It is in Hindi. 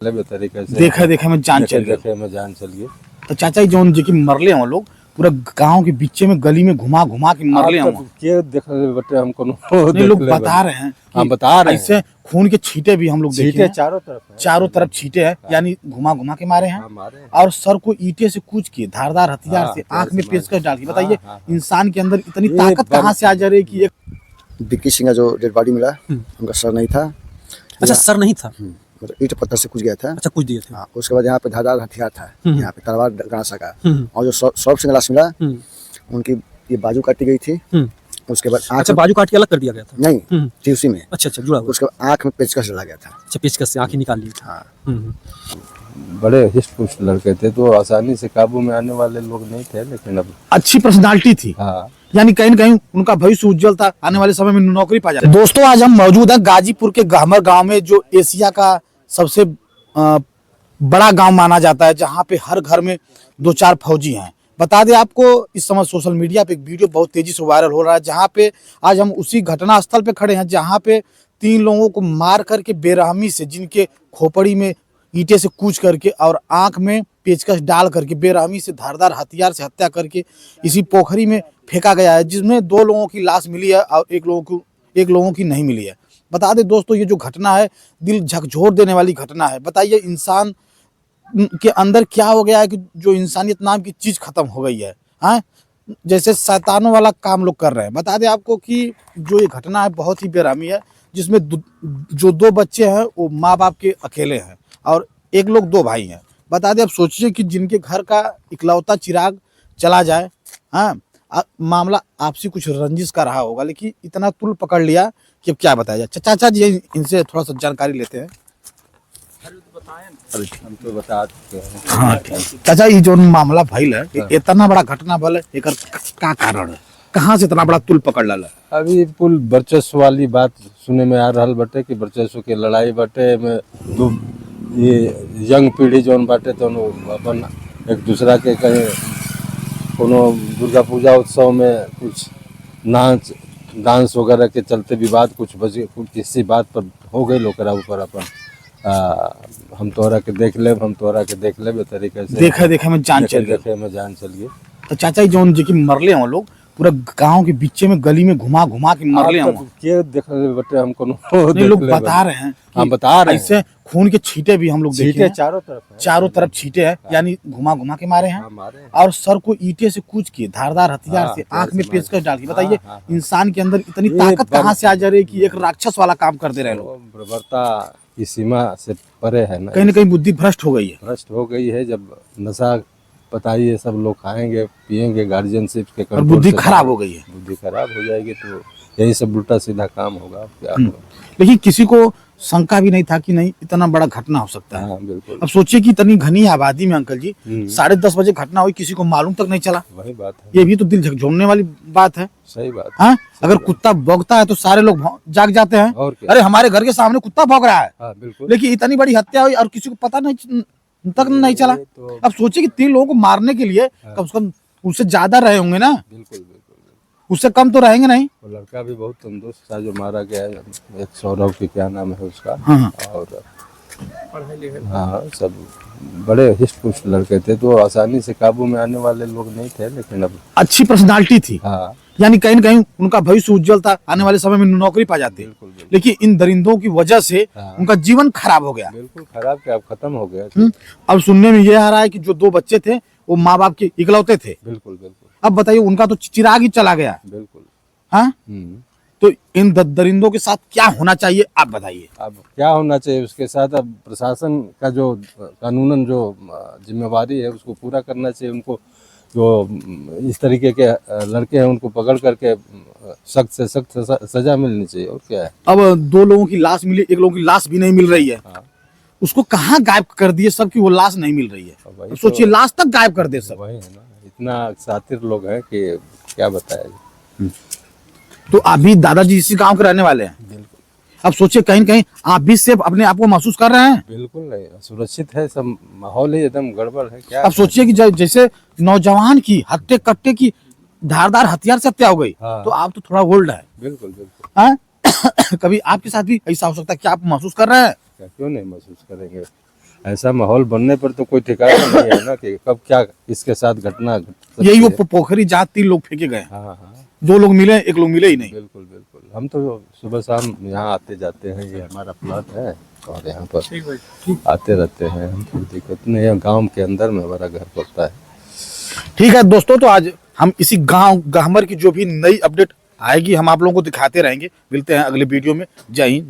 तरीके से देखा देखा में जान चल गई। देखे में जान चल गई। तो चाचा जौन जी की मरले हम लोग पूरा गांव के बीचे में गली में घुमा घुमा के मरले हम के देखले बटे हमको नहीं लोग बता रहे हैं हम बता रहे हैं ऐसे खून के छींटे भी हम लोग देखे छींटे हैं। चारों तरफ छींटे हैं यानी घुमा घुमा के मारे हैं हमारे और सर को ईंटे से कूच के धारदार हथियार से आंख में पेचकस डाल के बताइए इंसान के अंदर इतनी ताकत कहाँ से आ जा रही है कि एक विक्की सिंह का जो डेड बॉडी मिला उनका सर नहीं था। अच्छा सर नहीं था, मतलब ईंट पत्थर से कुछ गया था। अच्छा कुछ दिए थे। हाँ, उसके बाद यहाँ पे धारदार हथियार था, यहाँ पे तलवार गांसा का। और जो सौरभ सिंह लाश मिला उनकी ये बाजू काटी गई थी। उसके बाद अच्छा बाजू काट के अलग कर दिया गया था? नहीं थी उसी में। अच्छा अच्छा जुड़ा हुआ। उसके बाद आँख में पेचकस डाला गया था। अच्छा पेचकस से आंखें निकाल ली। हाँ बड़े हिस्ट पुष्ट लड़के थे तो आसानी से काबू में आने वाले लोग नहीं थे, लेकिन अब अच्छी पर्सनालिटी थी। हाँ यानी कहीं न कहीं उनका भविष्य उज्जवल था, आने वाले समय में नौकरी पा जाए। दोस्तों आज हम मौजूद हैं गाजीपुर के गहमर गांव में, जो एशिया का सबसे बड़ा गांव माना जाता है, जहां पे हर घर में 2-4 फौजी हैं। बता दें आपको इस समय सोशल मीडिया पे एक वीडियो बहुत तेजी से वायरल हो रहा है, जहां पे आज हम उसी घटना स्थल पे खड़े हैं जहां पे 3 लोगों को मार करके बेरहमी से, जिनके खोपड़ी में ईंटे से कूच करके और आंख में पेचकस डाल करके बेरहमी से धारदार हथियार से हत्या करके इसी पोखरी में फेंका गया है, जिसमें 2 लोगों की लाश मिली है और एक लोगों की नहीं मिली है। बता दें दोस्तों ये जो घटना है दिल झकझोर देने वाली घटना है। बताइए इंसान के अंदर क्या हो गया है कि जो इंसानियत नाम की चीज खत्म हो गई है। हाँ जैसे शैतानों वाला काम लोग कर रहे हैं। बता दें आपको कि जो ये घटना है बहुत ही बेरहमी है, जिसमें जो 2 बच्चे हैं वो माँ बाप के अकेले हैं और एक लोग 2 भाई हैं। बता दें अब सोचिए कि जिनके घर का इकलौता चिराग चला जाए। हाँ मामला आपसी कुछ रंजिश का रहा होगा, लेकिन इतना तुल पकड़ लिया कि अब क्या बताया जाए। चाचा जी इनसे थोड़ा सा जानकारी लेते हैं। हम तो बता चुके हैं। हाँ चाचा ये जो मामला भइल है इतना बड़ा घटना भइल है, एकर का कारण है, कहाँ से इतना बड़ा तुल पकड़ ला? अभी कुल वर्चस्व वाली बात सुने में आ रहा बटे कि वर्चस्व की लड़ाई बटे में दो ये यंग पीढ़ी जोन बाटे तो अपन एक दूसरा के कहीं कोनो दुर्गा पूजा उत्सव में कुछ नाच डांस वगैरह के चलते विवाद कुछ किसी बात पर हो गई लोकरा ऊपर अपन हम तोरा के देख ले तरीके से देखा में जान चल गई। तो चाचा जौन जी की मरले हम लोग पूरा गांव के बीचे में गली में घुमा घुमा के मरले हम के देखले बटे हमको नहीं लोग बता रहे हैं हम बता रहे हैं ऐसे खून के छींटे भी हम लोग देखे हैं। चारों तरफ छींटे हैं यानी घुमा घुमा के मारे हैं और सर को ईंटे से कूच के धारदार हथियार से आंख में पेचकस डाल के बताइए इंसान के अंदर इतनी ताकत कहाँ से आ जा रही है कि एक राक्षस वाला काम कर दे रहे लोग। बर्बरता की सीमा से परे है ना, कहीं बुद्धि भ्रष्ट हो गई है। जब नशा बताइए सब लोग खाएंगे पिएंगे गार्जियनशिप के और बुद्धि खराब हो गई है। बुद्धि खराब हो जाएगी तो यही सब उल्टा सीधा काम होगा। क्या होगा? लेकिन किसी को शंका भी नहीं था कि नहीं इतना बड़ा घटना हो सकता है। हाँ, बिल्कुल। अब सोचिए कि इतनी घनी आबादी में अंकल जी 10:30 बजे घटना हुई, किसी को मालूम तक नहीं चला। वही बात है, ये भी तो दिल झकझोरने वाली बात है। सही बात। हाँ अगर कुत्ता भौंकता है तो सारे लोग जाग जाते हैं। और क्या? अरे हमारे घर के सामने कुत्ता भौंक रहा है। हाँ, बिल्कुल। लेकिन इतनी बड़ी हत्या हुई और किसी को पता नहीं चला। तो अब सोचिए कि 3 लोगों को मारने के लिए कम से कम उससे ज्यादा रहे होंगे ना। बिल्कुल उससे कम तो रहेंगे नहीं। वो लड़का भी बहुत तंदुरुस्त था जो मारा गया है, एक सौरभ की क्या नाम है उसका। हाँ। और हाँ सब बड़े हिस्ट पुष्ट लड़के थे तो आसानी से काबू में आने वाले लोग नहीं थे, लेकिन अब अच्छी पर्सनालिटी थी। हाँ यानी कहीं न कहीं उनका भविष्य उज्जवल था, आने वाले समय में नौकरी पा जाते। लेकिन इन दरिंदों की वजह से उनका जीवन खराब हो गया। बिल्कुल खराब क्या, अब खत्म हो गया। अब सुनने में यह आ रहा है कि जो 2 बच्चे थे वो माँ बाप के इकलौते थे। बिल्कुल बिल्कुल। अब बताइए उनका तो चिराग ही चला गया। बिल्कुल। हाँ तो इन दरिंदों के साथ क्या होना चाहिए आप बताइए। अब क्या होना चाहिए उसके साथ, अब प्रशासन का जो कानूनन जो जिम्मेवारी है उसको पूरा करना चाहिए। उनको जो इस तरीके के लड़के हैं उनको पकड़ करके सख्त से सख्त सजा मिलनी चाहिए। और क्या है, अब 2 लोगों की लाश मिली, 1 लोगों की लाश भी नहीं मिल रही है। हाँ। उसको कहाँ गायब कर दिए सब की वो लाश नहीं मिल रही है। सोचिए लाश तक गायब कर दे सब। वही है ना, इतना शातिर लोग हैं कि क्या बताया जाए। तो अभी दादाजी इसी गांव के रहने वाले हैं। बिल्कुल। अब सोचिए कहीं कहीं आप भी सेफ अपने आप को महसूस कर रहे हैं। बिल्कुल नहीं, सुरक्षित है, सब माहौल ही एकदम गड़बड़ है। क्या अब सोचिए कि जैसे नौजवान की हत्या कट्टे की धारदार हथियार से हत्या हो गई। हाँ। तो आप तो थोड़ा ओल्ड है। बिल्कुल बिल्कुल। हाँ? कभी आपके साथ भी ऐसा हो सकता है, क्या आप महसूस कर रहे हैं? क्या क्यों नहीं महसूस करेंगे। ऐसा माहौल बनने पर तो कोई ठिकाना नहीं है ना कि कब क्या इसके साथ घटना घट सकती यही वो है। पोखरी जहाँ 3 लोग फेंके गए हैं। हाँ हाँ 2 लोग मिले, 1 लोग मिले ही नहीं। बिल्कुल बिल्कुल। हम तो सुबह शाम यहाँ आते जाते हैं, ये हमारा प्लॉट है और यहाँ पर आते रहते हैं हम, कोई दिक्कत नहीं है। गांव के अंदर में हमारा घर पड़ता है। ठीक है दोस्तों, तो आज हम इसी गांव गाहमर की जो भी नई अपडेट आएगी हम आप लोगों को दिखाते रहेंगे। मिलते हैं अगले वीडियो में। जय हिंद।